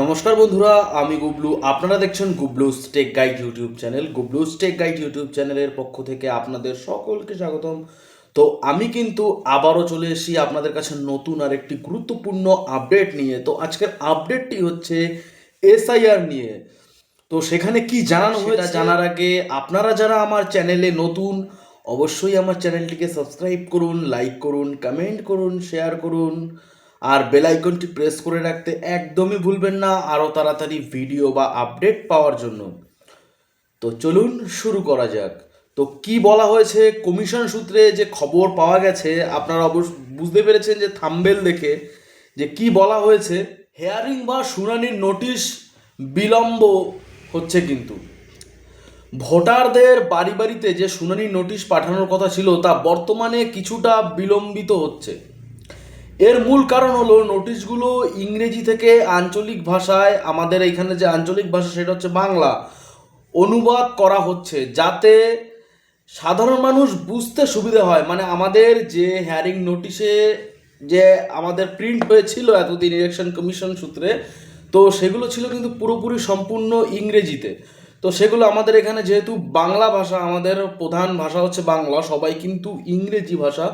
নমস্কার বন্ধুরা, আমি গুবলু। আপনারা দেখছেন Gublu's tech guide YouTube channel. Gublu's tech guide YouTube চ্যানেলের পক্ষ থেকে আপনাদের সকলকে স্বাগতম। তো আমি কিন্তু আবারও চলে এসেছি আপনাদের কাছে নতুন আর একটি গুরুত্বপূর্ণ আপডেট নিয়ে। তো আজকের আপডেটটি হচ্ছে এসআইআর নিয়ে। তো সেখানে কি জানানো হয়েছে জানার আগে আপনারা যারা আমার চ্যানেলে নতুন, অবশ্যই আমার চ্যানেলটিকে সাবস্ক্রাইব করুন, লাইক করুন, কমেন্ট করুন, শেয়ার করুন, আর বেল আইকনটি প্রেস করে রাখতে একদমই ভুলবেন না আরও তাড়াতাড়ি ভিডিও বা আপডেট পাওয়ার জন্য। তো চলুন শুরু করা যাক। তো কি বলা হয়েছে কমিশন সূত্রে যে খবর পাওয়া গেছে, আপনারা অবশ্য বুঝতে পেরেছেন যে থাম্বেল দেখে যে কি বলা হয়েছে। হেয়ারিং বা শুনানির নোটিশ বিলম্ব হচ্ছে, কিন্তু ভোটারদের বাড়ি বাড়িতে যে শুনানির নোটিশ পাঠানোর কথা ছিল তা বর্তমানে কিছুটা বিলম্বিত হচ্ছে। এর মূল কারণ হলো নোটিশগুলো ইংরেজি থেকে আঞ্চলিক ভাষায়, আমাদের এখানে যে আঞ্চলিক ভাষা সেটা হচ্ছে বাংলা, অনুবাদ করা হচ্ছে যাতে সাধারণ মানুষ বুঝতে সুবিধা হয়। মানে আমাদের যে হ্যারিং নোটিশে যে আমাদের প্রিন্ট হয়েছিল এতদিন ইলেকশন কমিশন সূত্রে, তো সেগুলো ছিল কিন্তু পুরোপুরি সম্পূর্ণ ইংরেজিতে। তো সেগুলো আমাদের এখানে যেহেতু বাংলা ভাষা, আমাদের প্রধান ভাষা হচ্ছে বাংলা, সবাই কিন্তু ইংরেজি ভাষা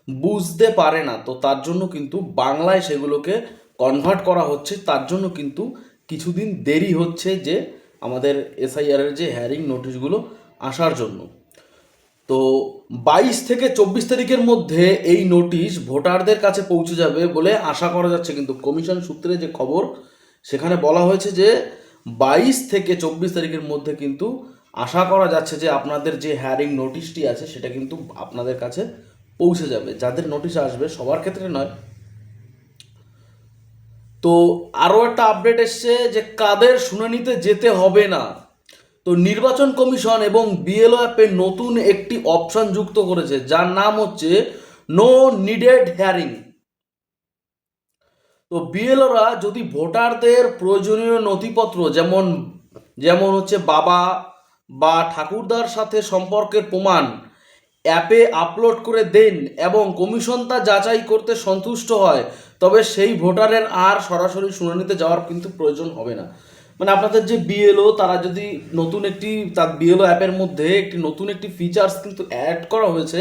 বুঝতে পারে না। তো তার জন্য কিন্তু বাংলায় সেগুলোকে কনভার্ট করা হচ্ছে, তার জন্য কিন্তু কিছুদিন দেরি হচ্ছে যে আমাদের এসআইআরের যে হ্যারিং নোটিশগুলো আসার জন্য। তো 22 থেকে 24 তারিখের মধ্যে এই নোটিশ ভোটারদের কাছে পৌঁছে যাবে বলে আশা করা যাচ্ছে। কিন্তু কমিশন সূত্রে যে খবর, সেখানে বলা হয়েছে যে 22 থেকে 24 তারিখের মধ্যে কিন্তু আশা করা যাচ্ছে যে আপনাদের যে হ্যারিং নোটিশটি আছে সেটা কিন্তু আপনাদের কাছে পৌঁছে যাবে। যাদের নোটিশ আসবে, সবার ক্ষেত্রে নয়। তো আরও একটা আপডেট এসছে যে কাদের শুনানিতে যেতে হবে না। তো নির্বাচন কমিশন এবং বিএলও অ্যাপে নতুন একটি অপশন যুক্ত করেছে, যার নাম হচ্ছে নো নিডেড হিয়ারিং। তো বিএলওরা যদি ভোটারদের প্রয়োজনীয় নথিপত্র যেমন যেমন হচ্ছে বাবা বা ঠাকুরদার সাথে সম্পর্কের প্রমাণ অ্যাপে আপলোড করে দেন এবং কমিশন তা যাচাই করতে সন্তুষ্ট হয়, তবে সেই ভোটারের আর সরাসরি শুনানিতে যাওয়ার কিন্তু প্রয়োজন হবে না। মানে আপনাদের যে বিএলও, তারা যদি নতুন একটি তার বিএলও অ্যাপের মধ্যে নতুন একটি ফিচার্স কিন্তু অ্যাড করা হয়েছে,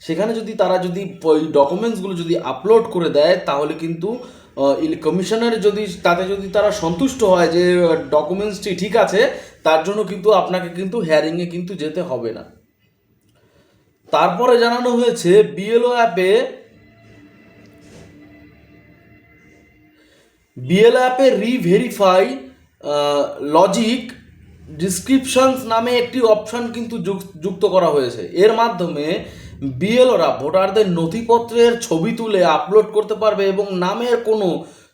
সেখানে যদি তারা যদি ওই ডকুমেন্টসগুলো যদি আপলোড করে দেয়, তাহলে কিন্তু কমিশনের যদি তাতে যদি তারা সন্তুষ্ট হয় যে ডকুমেন্টসটি ঠিক আছে, তার জন্য কিন্তু আপনাকে কিন্তু হিয়ারিংয়ে কিন্তু যেতে হবে না। তারপরে জানানো হয়েছে বিএলও অ্যাপে রিভেরিফাই লজিক ডিসক্রিপশনস নামে একটি অপশন কিন্তু যুক্ত করা হয়েছে। এর মাধ্যমে বিএলওরা ভোটারদের নথিপত্রের ছবি তুলে আপলোড করতে পারবে এবং নামের কোনো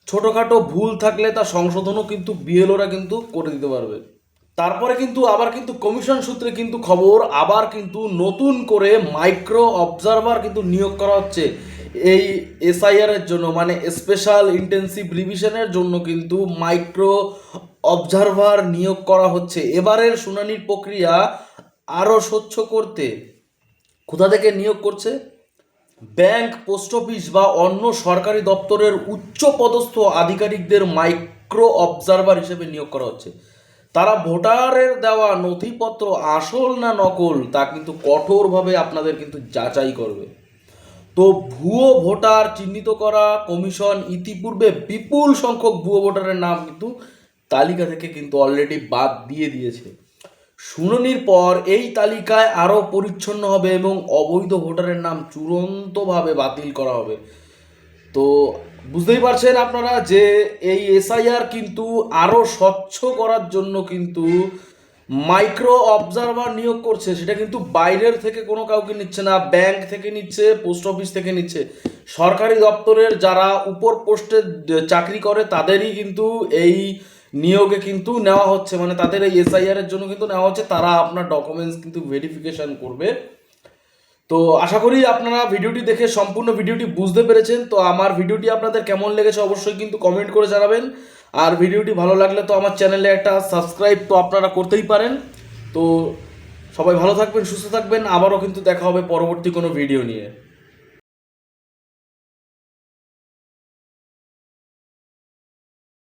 ছোটোখাটো ভুল থাকলে তা সংশোধনও কিন্তু বিএলওরা কিন্তু করে দিতে পারবে। তারপরে কিন্তু আবার কিন্তু কমিশন সূত্রে কিন্তু খবর, আবার কিন্তু নতুন করে মাইক্রো অবজারভার কিন্তু নিয়োগ করা হচ্ছে এই এসআইআর এর জন্য। মানে স্পেশাল ইন্টেন্সিভ রিভিশনের জন্য কিন্তু মাইক্রো অবজারভার নিয়োগ করা হচ্ছে। এবারের শুনানির প্রক্রিয়া আরও স্বচ্ছ করতে কোথা থেকে নিয়োগ করছে? ব্যাংক, পোস্ট অফিস বা অন্য সরকারি দপ্তরের উচ্চ পদস্থ আধিকারিকদের মাইক্রো অবজারভার হিসেবে নিয়োগ করা হচ্ছে। তারা ভোটারের দেওয়া নথিপত্র আসল না নকল তা কিন্তু কঠোরভাবে আপনাদের কিন্তু যাচাই করবে। তো ভুয়ো ভোটার চিহ্নিত করা কমিশন ইতিপূর্বে বিপুল সংখ্যক ভুয়ো ভোটারের নাম কিন্তু তালিকা থেকে কিন্তু অলরেডি বাদ দিয়ে দিয়েছে। শুনানির পর এই তালিকায় আরও পরিচ্ছন্ন হবে এবং অবৈধ ভোটারের নাম চূড়ান্তভাবে বাতিল করা হবে। তো বুঝতেই পারছেন আপনারা যে এই এসআইআর কিন্তু আরও স্বচ্ছ করার জন্য কিন্তু মাইক্রো অবজারভার নিয়োগ করছে। সেটা কিন্তু বাইরের থেকে কোনো কাউকে নিচ্ছে না, ব্যাংক থেকে নিচ্ছে, পোস্ট অফিস থেকে নিচ্ছে। সরকারি দপ্তরের যারা উপর পোস্টে চাকরি করে তাদেরই কিন্তু এই নিয়োগে কিন্তু নেওয়া হচ্ছে। মানে তাদের এই এসআইআর এর জন্য কিন্তু নেওয়া হচ্ছে, তারা আপনার ডকুমেন্টস কিন্তু ভেরিফিকেশন করবে। তো আশা করি আপনারা ভিডিওটি দেখে সম্পূর্ণ ভিডিওটি বুঝতে পেরেছেন। তো আমার ভিডিওটি আপনাদের কেমন লেগেছে অবশ্যই কিন্তু কমেন্ট করে জানাবেন। আর ভিডিওটি ভালো লাগলে তো আমার চ্যানেলে একটা সাবস্ক্রাইব তো আপনারা করতেই পারেন। তো সবাই ভালো থাকবেন, সুস্থ থাকবেন। আবারও কিন্তু দেখা হবে পরবর্তী কোনো ভিডিও নিয়ে।